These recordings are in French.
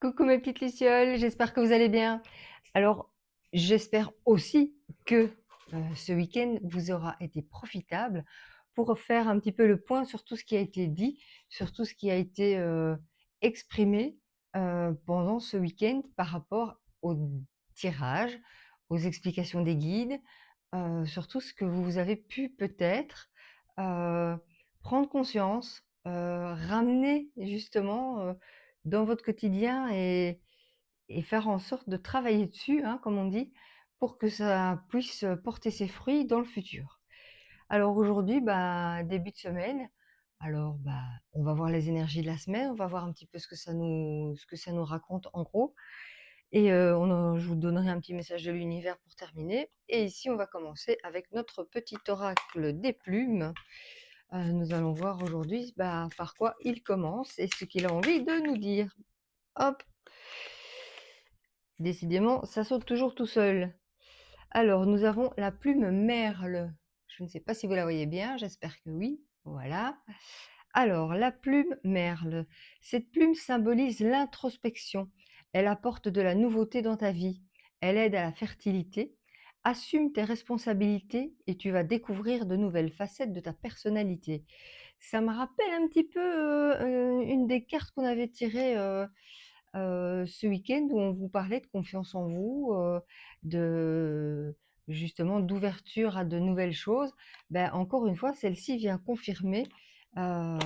Coucou mes petites lucioles, j'espère que vous allez bien. Alors, j'espère aussi que ce week-end vous aura été profitable pour faire un petit peu le point sur tout ce qui a été dit, sur tout ce qui a été exprimé pendant ce week-end par rapport au tirage, aux explications des guides, sur tout ce que vous avez pu peut-être euh, prendre conscience, ramener justement dans votre quotidien et faire en sorte de travailler dessus, hein, comme on dit, pour que ça puisse porter ses fruits dans le futur. Alors aujourd'hui, bah, début de semaine, alors bah, on va voir les énergies de la semaine, on va voir un petit peu ce que ça nous raconte en gros. Et je vous donnerai un petit message de l'univers pour terminer. Et ici, on va commencer avec notre petit oracle des plumes. Nous allons voir aujourd'hui bah, par quoi il commence et ce qu'il a envie de nous dire. Hop, décidément, ça saute toujours tout seul. Alors, nous avons la plume merle. Je ne sais pas si vous la voyez bien, j'espère que oui. Voilà. Alors, la plume merle. Cette plume symbolise l'introspection. Elle apporte de la nouveauté dans ta vie. Elle aide à la fertilité. Assume tes responsabilités et tu vas découvrir de nouvelles facettes de ta personnalité. Ça me rappelle un petit peu une des cartes qu'on avait tirées ce week-end où on vous parlait de confiance en vous, de justement d'ouverture à de nouvelles choses. Ben, encore une fois, celle-ci vient confirmer euh,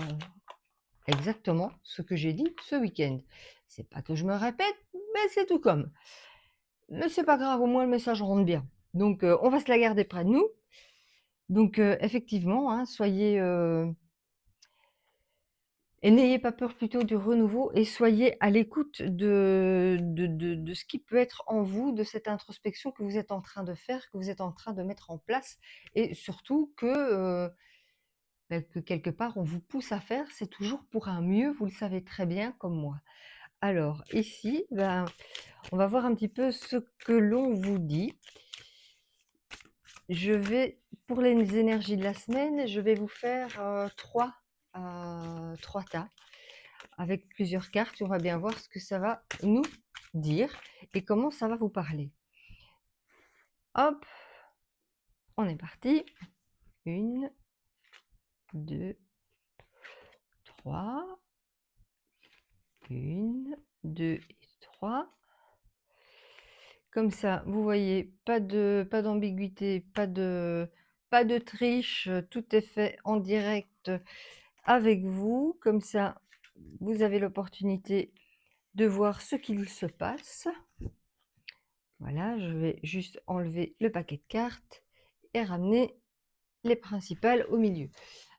exactement ce que j'ai dit ce week-end. C'est pas que je me répète, mais c'est tout comme. Mais c'est pas grave, au moins le message rentre bien. Donc on va se la garder près de nous. Donc effectivement, hein, soyez et n'ayez pas peur plutôt du renouveau et soyez à l'écoute de ce qui peut être en vous, de cette introspection que vous êtes en train de faire, que vous êtes en train de mettre en place et surtout que quelque part on vous pousse à faire, c'est toujours pour un mieux, vous le savez très bien comme moi. Alors ici, ben, on va voir un petit peu ce que l'on vous dit. Je vais, pour les énergies de la semaine, je vais vous faire trois tas avec plusieurs cartes. On va bien voir ce que ça va nous dire et comment ça va vous parler. Hop, on est parti. Une, deux, trois. Une, deux et trois. Comme ça, vous voyez, pas d'ambiguïté, pas de triche, tout est fait en direct avec vous. Comme ça, vous avez l'opportunité de voir ce qu'il se passe. Voilà, je vais juste enlever le paquet de cartes et ramener les principales au milieu.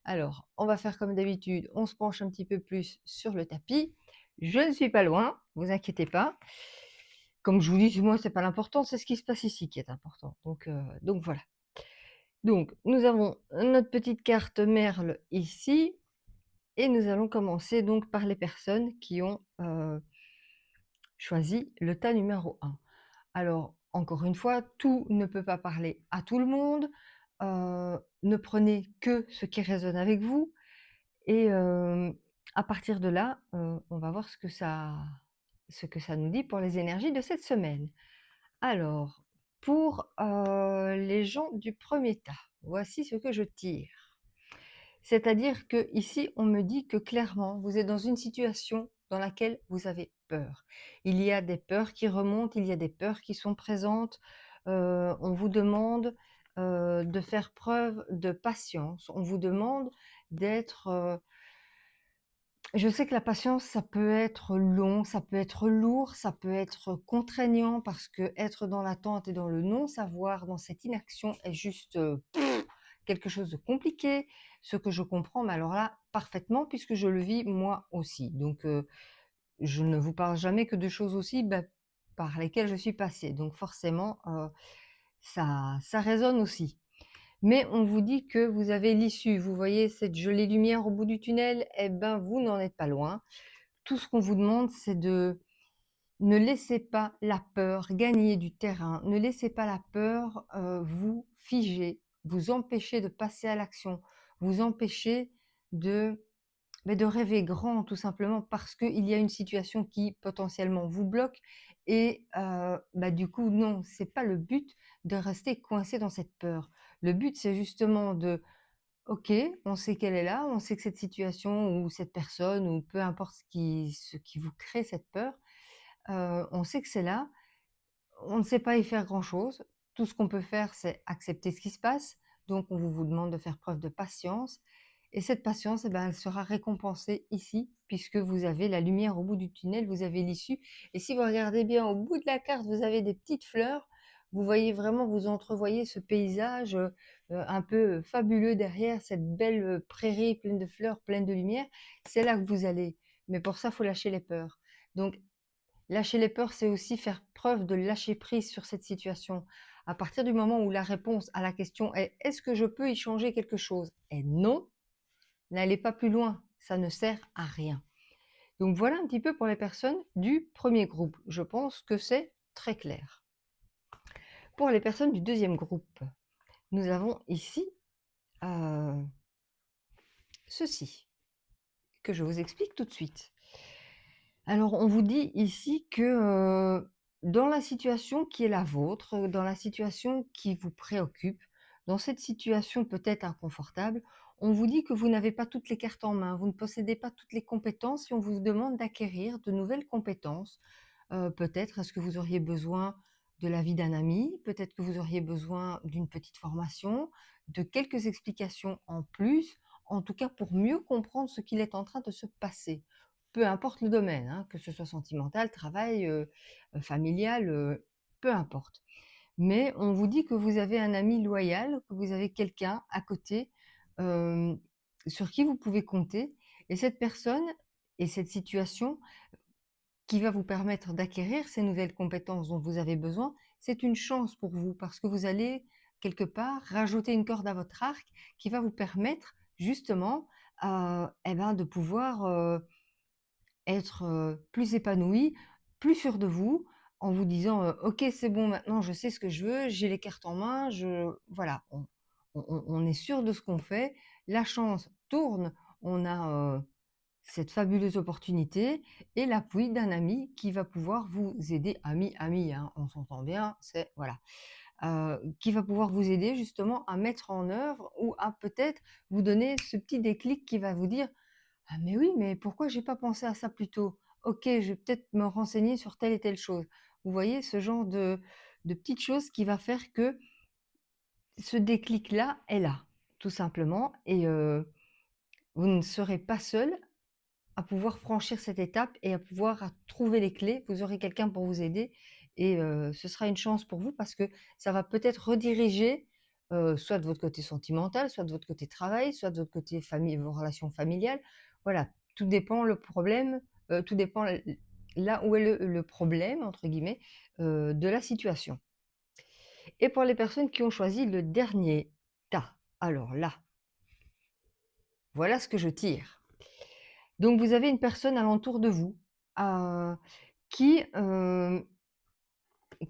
Alors, on va faire comme d'habitude, on se penche un petit peu plus sur le tapis. Je ne suis pas loin, vous inquiétez pas. Comme je vous dis, moi, c'est pas l'important, c'est ce qui se passe ici qui est important. Donc voilà. Donc, nous avons notre petite carte Merle ici, et nous allons commencer donc par les personnes qui ont choisi le tas numéro 1. Alors, encore une fois, tout ne peut pas parler à tout le monde. Ne prenez que ce qui résonne avec vous. Et à partir de là, on va voir ce que ça nous dit pour les énergies de cette semaine. Alors, pour les gens du premier tas, voici ce que je tire. C'est-à-dire que ici, on me dit que clairement, vous êtes dans une situation dans laquelle vous avez peur. Il y a des peurs qui remontent, il y a des peurs qui sont présentes. On vous demande de faire preuve de patience. On vous demande d'être... je sais que la patience, ça peut être long, ça peut être lourd, ça peut être contraignant parce que être dans l'attente et dans le non-savoir, dans cette inaction est juste quelque chose de compliqué, ce que je comprends, mais alors là, parfaitement, puisque je le vis moi aussi. Donc, je ne vous parle jamais que de choses aussi par lesquelles je suis passée. Donc, forcément, ça résonne aussi. Mais on vous dit que vous avez l'issue. Vous voyez cette jolie lumière au bout du tunnel? Eh ben, vous n'en êtes pas loin. Tout ce qu'on vous demande, c'est de ne laissez pas la peur gagner du terrain. Ne laissez pas la peur vous figer, vous empêcher de passer à l'action, vous empêcher de Mais de rêver grand tout simplement parce qu'il y a une situation qui potentiellement vous bloque et du coup non, c'est pas le but de rester coincé dans cette peur. Le but, c'est justement de OK, on sait qu'elle est là, on sait que cette situation ou cette personne ou peu importe ce qui vous crée cette peur, on sait que c'est là. On ne sait pas y faire grand-chose. Tout ce qu'on peut faire, c'est accepter ce qui se passe. Donc on vous demande de faire preuve de patience et cette patience, elle sera récompensée ici, puisque vous avez la lumière au bout du tunnel, vous avez l'issue et si vous regardez bien au bout de la carte, vous avez des petites fleurs. Vous voyez vraiment, vous entrevoyez ce paysage, un peu fabuleux derrière, cette belle, prairie pleine de fleurs, pleine de lumière. C'est là que vous allez. Mais pour ça, il faut lâcher les peurs. Donc lâcher les peurs, c'est aussi faire preuve de lâcher prise sur cette situation. À partir du moment où la réponse à la question est: «Est-ce que je peux y changer quelque chose?» et non, n'allez pas plus loin, ça ne sert à rien. Donc voilà un petit peu pour les personnes du premier groupe. Je pense que c'est très clair. Pour les personnes du deuxième groupe, nous avons ici, heu, ceci, que je vous explique tout de suite. Alors, on vous dit ici que, dans la situation qui est la vôtre, dans la situation qui vous préoccupe, dans cette situation peut-être inconfortable, on vous dit que vous n'avez pas toutes les cartes en main, vous ne possédez pas toutes les compétences et on vous demande d'acquérir de nouvelles compétences. Peut-être est-ce que vous auriez besoin de l'avis d'un ami? Peut-être que vous auriez besoin d'une petite formation, de quelques explications en plus, en tout cas pour mieux comprendre ce qu'il est en train de se passer. Peu importe le domaine, hein, que ce soit sentimental, travail, familial, peu importe. Mais on vous dit que vous avez un ami loyal, que vous avez quelqu'un à côté, hem, sur qui vous pouvez compter et cette personne et cette situation qui va vous permettre d'acquérir ces nouvelles compétences dont vous avez besoin, c'est une chance pour vous parce que vous allez quelque part rajouter une corde à votre arc qui va vous permettre justement, de pouvoir, être, plus épanoui, plus sûr de vous, en vous disant, «OK, c'est bon, maintenant je sais ce que je veux, j'ai les cartes en main, je» voilà, on est sûr de ce qu'on fait, la chance tourne, on a, cette fabuleuse opportunité et l'appui d'un ami qui va pouvoir vous aider, ami, hein, on s'entend bien, c'est voilà, qui va pouvoir vous aider justement à mettre en œuvre ou à peut-être vous donner ce petit déclic qui va vous dire: «Ah mais oui, mais pourquoi j'ai pas pensé à ça plus tôt? OK, je vais peut-être me renseigner sur telle et telle chose». Vous voyez ce genre de petites choses qui va faire que ce déclic-là est là, tout simplement et vous ne serez pas seul à pouvoir franchir cette étape et à pouvoir trouver les clés. Vous aurez quelqu'un pour vous aider et ce sera une chance pour vous parce que ça va peut-être rediriger, soit de votre côté sentimental, soit de votre côté travail, soit de votre côté famille, vos relations familiales. Voilà, tout dépend le problème, tout dépend là où est «le problème» entre guillemets, de la situation. Et pour les personnes qui ont choisi le dernier tas, alors là, voilà ce que je tire. Donc vous avez une personne alentour de vous, heu, qui,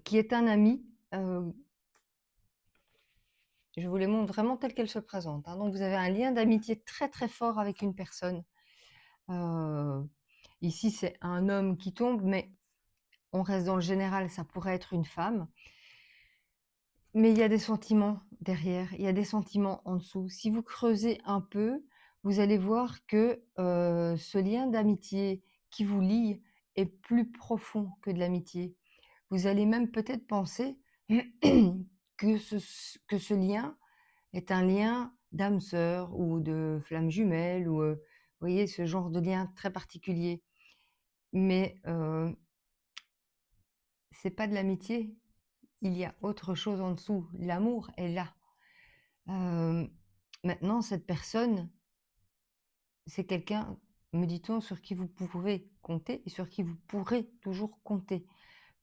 qui est un ami, heu, je vous les montre vraiment telles qu'elles se présentent, hein. Donc vous avez un lien d'amitié très, très fort avec une personne. Heu, Ici, c'est un homme qui tombe, mais on reste dans le général, ça pourrait être une femme. Mais il y a des sentiments derrière, il y a des sentiments en dessous. Si vous creusez un peu, vous allez voir que, ce lien d'amitié qui vous lie est plus profond que de l'amitié. Vous allez même peut-être penser que ce lien est un lien d'âme sœur ou de flamme jumelle ou, vous voyez, ce genre de lien très particulier. Mais, c'est pas de l'amitié, il y a autre chose en dessous. L'amour est là. Hem, Maintenant cette personne, c'est quelqu'un, me dit-on, sur qui vous pouvez compter et sur qui vous pourrez toujours compter.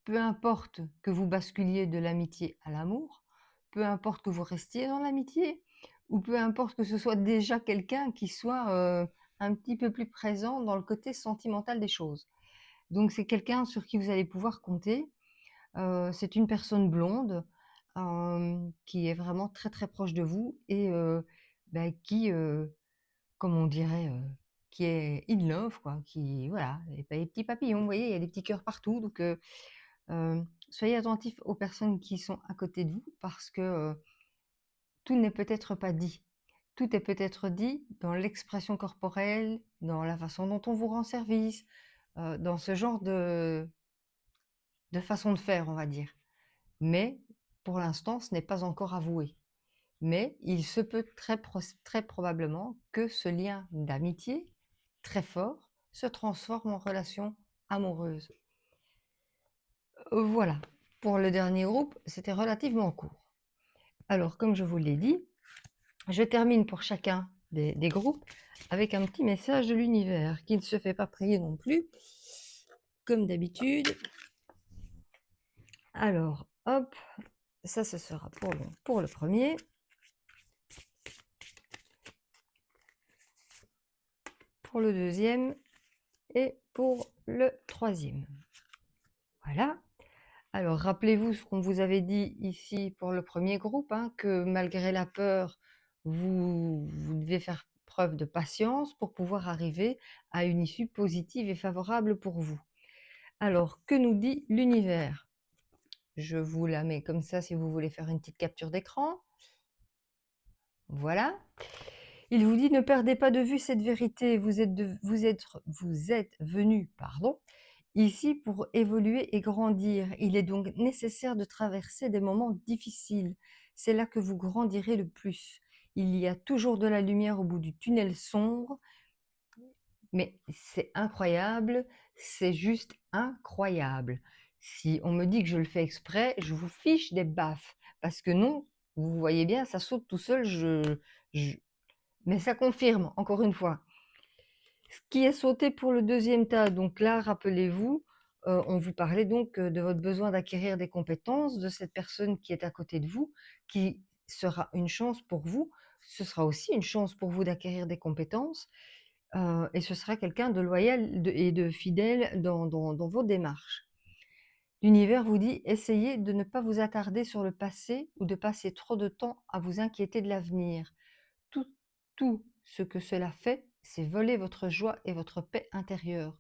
Peu importe que vous basculiez de l'amitié à l'amour, peu importe que vous restiez dans l'amitié ou peu importe que ce soit déjà quelqu'un qui soit, un petit peu plus présent dans le côté sentimental des choses. Donc c'est quelqu'un sur qui vous allez pouvoir compter. C'est une personne blonde, qui est vraiment très, très proche de vous et qui, comme on dirait, qui est in love quoi, qui voilà, et pas les petits papillons, vous voyez? Il y a des petits cœurs partout donc soyez attentifs aux personnes qui sont à côté de vous parce que, tout n'est peut-être pas dit. Tout est peut-être dit dans l'expression corporelle, dans la façon dont on vous rend service, dans ce genre de façon de faire, on va dire. Mais pour l'instant, ce n'est pas encore avoué. Mais il se peut très probablement que ce lien d'amitié très fort se transforme en relation amoureuse. Voilà. Pour le dernier groupe, c'était relativement court. Alors, comme je vous l'ai dit, je termine pour chacun des groupes avec un petit message de l'univers qui ne se fait pas prier non plus, comme d'habitude. Alors, hop, ça, ce sera pour le premier. Pour le deuxième et pour le troisième. Voilà. Alors, rappelez-vous ce qu'on vous avait dit ici pour le premier groupe, hein, que malgré la peur, vous devez faire preuve de patience pour pouvoir arriver à une issue positive et favorable pour vous. Alors, que nous dit l'univers? Je vous la mets comme ça si vous voulez faire une petite capture d'écran. Voilà. Il vous dit: «Ne perdez pas de vue cette vérité, vous êtes venus, ici pour évoluer et grandir. Il est donc nécessaire de traverser des moments difficiles. C'est là que vous grandirez le plus. Il y a toujours de la lumière au bout du tunnel sombre». Mais c'est incroyable, c'est juste incroyable. Si on me dit que je le fais exprès, je vous fiche des baffes. Parce que non, vous voyez bien, ça saute tout seul, je mais ça confirme, encore une fois. Ce qui est sauté pour le deuxième tas, donc là, rappelez-vous, on vous parlait donc, de votre besoin d'acquérir des compétences, de cette personne qui est à côté de vous, qui sera une chance pour vous. Ce sera aussi une chance pour vous d'acquérir des compétences, et ce sera quelqu'un de loyal et de fidèle dans vos démarches. L'univers vous dit: «Essayez de ne pas vous attarder sur le passé ou de passer trop de temps à vous inquiéter de l'avenir. Tout tout ce que cela fait, c'est voler votre joie et votre paix intérieure.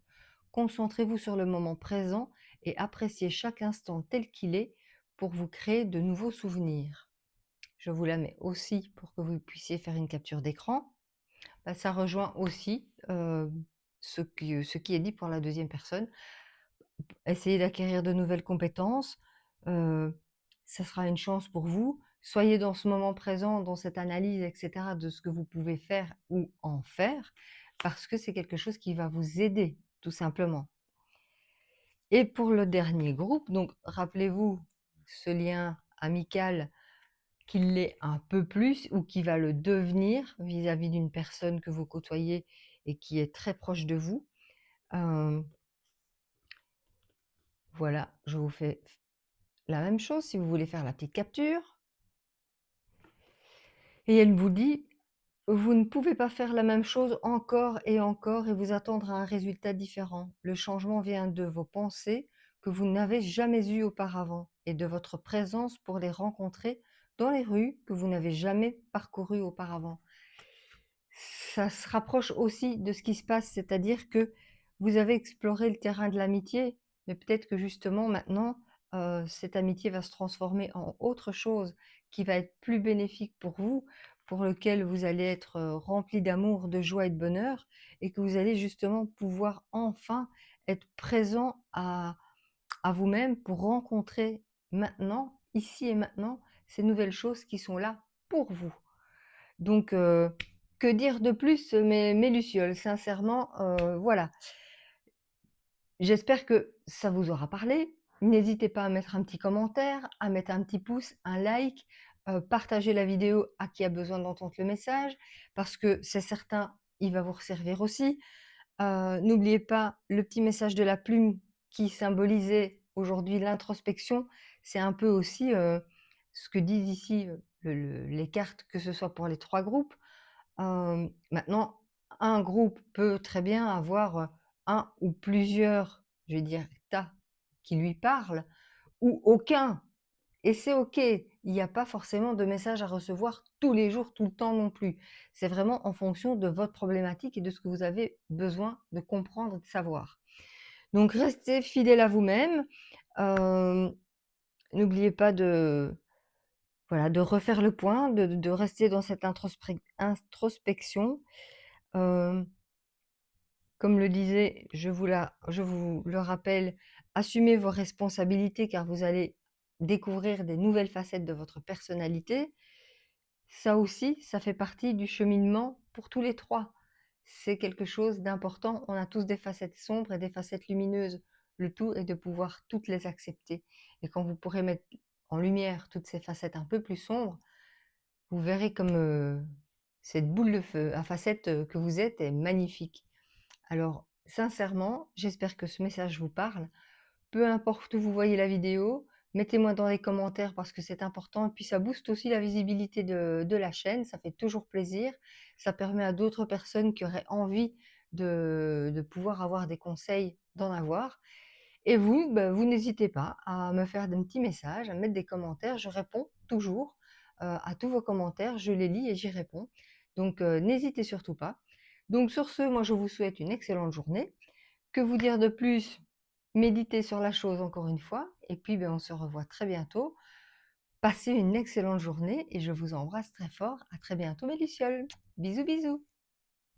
Concentrez-vous sur le moment présent et appréciez chaque instant tel qu'il est pour vous créer de nouveaux souvenirs». Je vous la mets aussi pour que vous puissiez faire une capture d'écran. Bah, ça rejoint aussi, ce qui est dit pour la deuxième personne. Essayez d'acquérir de nouvelles compétences, ça sera une chance pour vous. Soyez dans ce moment présent, dans cette analyse et cetera de ce que vous pouvez faire ou en faire, parce que c'est quelque chose qui va vous aider, tout simplement. Et pour le dernier groupe, donc rappelez-vous ce lien amical qu'il l'est un peu plus ou qui va le devenir vis-à-vis d'une personne que vous côtoyez et qui est très proche de vous. Hem, voilà, je vous fais la même chose si vous voulez faire la petite capture. Et elle vous dit: «Vous ne pouvez pas faire la même chose encore et vous attendre à un résultat différent. Le changement vient de vos pensées que vous n'avez jamais eues auparavant et de votre présence pour les rencontrer dans les rues que vous n'avez jamais parcourues auparavant». Ça se rapproche aussi de ce qui se passe, c'est-à-dire que vous avez exploré le terrain de l'amitié, mais peut-être que justement maintenant, cette amitié va se transformer en autre chose qui va être plus bénéfique pour vous, pour lequel vous allez être, remplis d'amour, de joie et de bonheur et que vous allez justement pouvoir enfin être présent à vous-même pour rencontrer maintenant, ici et maintenant, ces nouvelles choses qui sont là pour vous. Donc, que dire de plus, mes lucioles? Sincèrement, voilà. J'espère que ça vous aura parlé. N'hésitez pas à mettre un petit commentaire, à mettre un petit pouce, un like, partager la vidéo à qui a besoin d'entendre le message, parce que c'est certain, il va vous servir aussi. N'oubliez pas le petit message de la plume qui symbolisait aujourd'hui l'introspection. C'est un peu aussi, ce que disent ici, les cartes, que ce soit pour les 3 groupes. Maintenant, un groupe peut très bien avoir, 1 ou plusieurs, je vais dire, tas qui lui parlent ou aucun et c'est OK. Il n'y a pas forcément de messages à recevoir tous les jours, tout le temps non plus. C'est vraiment en fonction de votre problématique et de ce que vous avez besoin de comprendre et de savoir. Donc restez fidèle à vous-même, hem, n'oubliez pas de voilà, de refaire le point, de rester dans cette introspection. Hem, Comme le disait, je vous le rappelle, assumez vos responsabilités car vous allez découvrir des nouvelles facettes de votre personnalité. Ça aussi, ça fait partie du cheminement pour tous les 3. C'est quelque chose d'important. On a tous des facettes sombres et des facettes lumineuses. Le tout est de pouvoir toutes les accepter. Et quand vous pourrez mettre en lumière toutes ces facettes un peu plus sombres, vous verrez comme, cette boule de feu à facettes, que vous êtes est magnifique. Alors sincèrement, j'espère que ce message vous parle. Peu importe où vous voyez la vidéo, mettez-moi dans les commentaires parce que c'est important et puis ça booste aussi la visibilité de la chaîne, ça fait toujours plaisir. Ça permet à d'autres personnes qui auraient envie de pouvoir avoir des conseils, d'en avoir. Et vous, bah, vous n'hésitez pas à me faire des petits messages, à me mettre des commentaires. Je réponds toujours, à tous vos commentaires, je les lis et j'y réponds. Donc, n'hésitez surtout pas. Donc sur ce, moi je vous souhaite une excellente journée. Que vous dire de plus? Méditez sur la chose encore une fois et puis, beh, on se revoit très bientôt. Passez une excellente journée et je vous embrasse très fort. À très bientôt mes lucioles. Bisous, bisous.